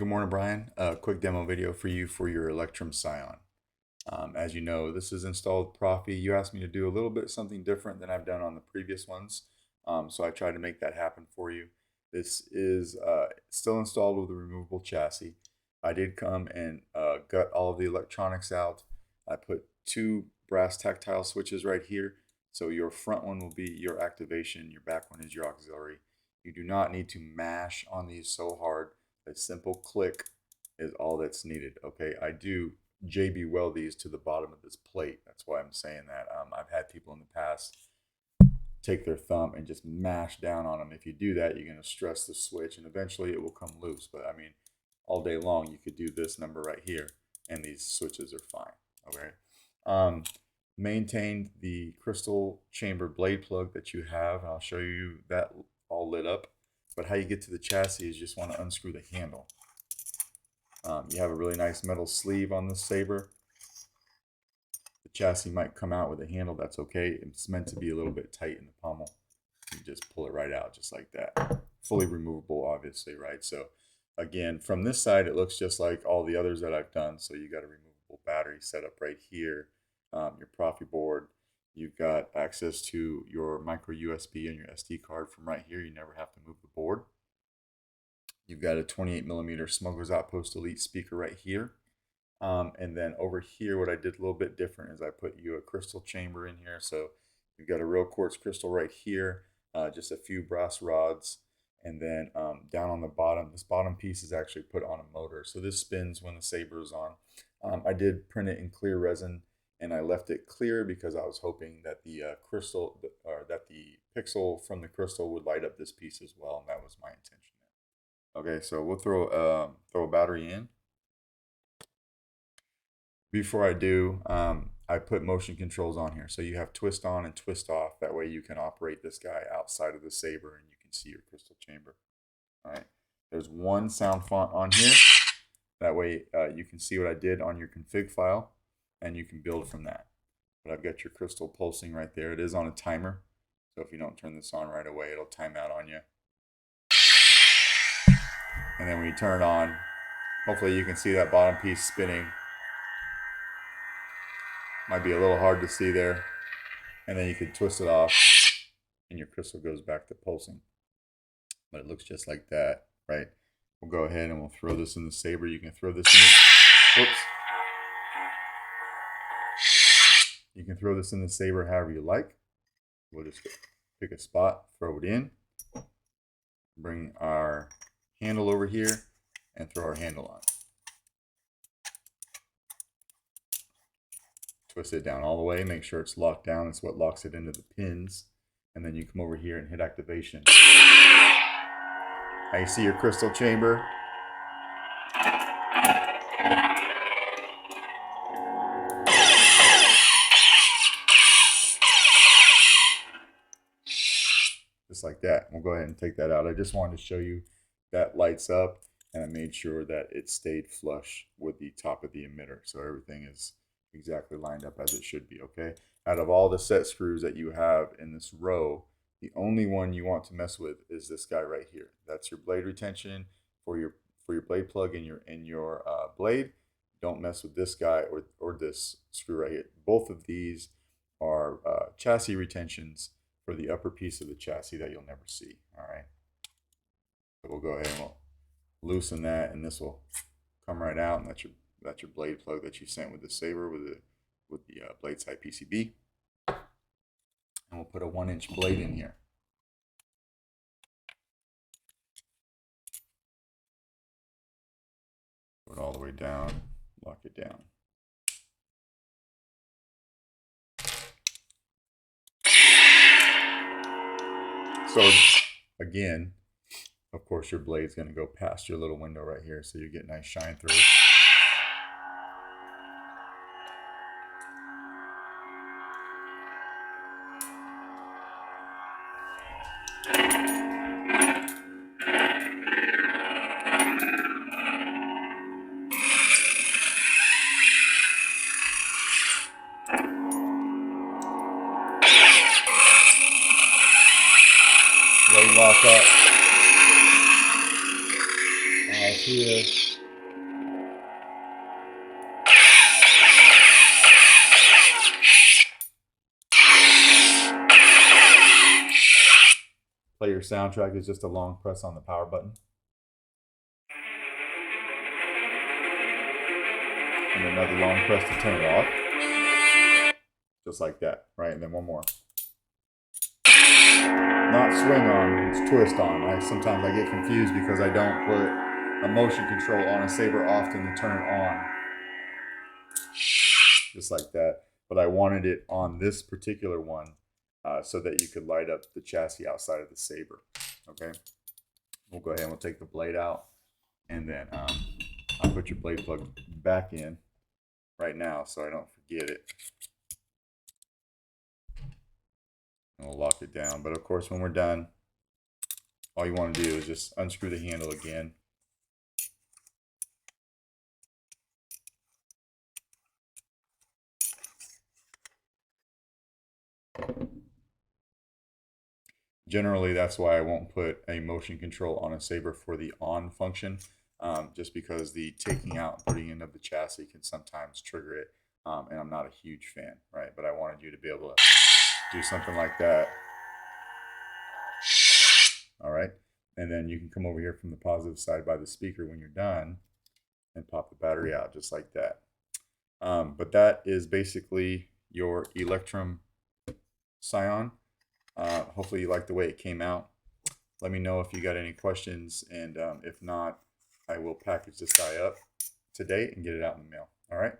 good morning, Brian. Quick demo video for you for your Electrum Scion. As you know, this is installed Proffie. You asked me to do a little bit something different than I've done on the previous ones, so I tried to make that happen for you. This is still installed with a removable chassis. I did come and gut all of the electronics out. I put two brass tactile switches right here. So your front one will be your activation, your back one is your auxiliary. You do not need to mash on these so hard. A simple click is all that's needed. Okay, I do JB weld these to the bottom of this plate. That's why I'm saying that. I've had people in the past take their thumb and just mash down on them. If you do that, you're going to stress the switch and eventually it will come loose. But I mean, all day long, you could do this number right here and these switches are fine. Okay. Maintain the crystal chamber blade plug that you have. I'll show you that all lit up. But how you get to the chassis is you just want to unscrew the handle. You have a really nice metal sleeve on this saber. The chassis might come out with a handle. That's okay. It's meant to be a little bit tight in the pommel. You just pull it right out just like that. Fully removable, obviously, right? So again, from this side, it looks just like all the others that I've done. So you got a removable battery set up right here. Your Proffie board. You've got access to your micro USB and your SD card from right here. You never have to move the board. You've got a 28mm Smuggler's Outpost Elite speaker right here. And then over here, what I did a little bit different is I put you a crystal chamber in here. So you've got a real quartz crystal right here, just a few brass rods. And then down on the bottom, this bottom piece is actually put on a motor. So this spins when the saber is on. I did print it in clear resin. And I left it clear because I was hoping that the crystal, or that the pixel from the crystal would light up this piece as well, and that was my intention. Okay, so we'll throw a battery in. Before I do, I put motion controls on here, so you have twist on and twist off. That way you can operate this guy outside of the saber, and you can see your crystal chamber. All right, there's one sound font on here. That way you can see what I did on your config file. And you can build from that. But I've got your crystal pulsing right there. It is on a timer. So if you don't turn this on right away, it'll time out on you. And then when you turn it on, hopefully you can see that bottom piece spinning. Might be a little hard to see there. And then you can twist it off and your crystal goes back to pulsing. But it looks just like that, right? We'll go ahead and we'll throw this in the saber. You can throw this in the, whoops. You can throw this in the saber however you like. We'll just pick a spot, throw it in, bring our handle over here, and throw our handle on. Twist it down all the way, make sure it's locked down. It's what locks it into the pins. And then you come over here and hit activation. Now you see your crystal chamber. Just like that. We'll go ahead and take that out. I just wanted to show you that lights up, and I made sure that it stayed flush with the top of the emitter. So everything is exactly lined up as it should be, okay? Out of all the set screws that you have in this row, the only one you want to mess with is this guy right here. That's your blade retention for your blade plug in your blade. Don't mess with this guy or this screw right here. Both of these are chassis retentions for the upper piece of the chassis that you'll never see. All right, so we'll go ahead and we'll loosen that, and this will come right out, and that's your blade plug that you sent with the saber with the blade side PCB. And we'll put a 1-inch blade in here. Put it all the way down, lock it down. So again, of course, your blade's going to go past your little window right here, so you get nice shine through. Blade lock up. here. Play your soundtrack is just a long press on the power button. And another long press to turn it off. Just like that, right? And then one more. Not swing on, it's twist on. Sometimes I get confused because I don't put a motion control on a saber often to turn it on. Just like that. But I wanted it on this particular one so that you could light up the chassis outside of the saber. Okay? We'll go ahead and we'll take the blade out. And then I'll put your blade plug back in right now so I don't forget it. And we'll lock it down. But of course, when we're done, all you want to do is just unscrew the handle again. Generally, that's why I won't put a motion control on a saber for the on function, just because the taking out and putting in of the chassis can sometimes trigger it, and I'm not a huge fan, right? But I wanted you to be able to do something like that. All right, and then you can come over here from the positive side by the speaker when you're done and pop the battery out just like that. But that is basically your Electrum Scion. Hopefully you like the way it came out. Let me know if you got any questions, and if not, I will package this guy up today and get it out in the mail. All right.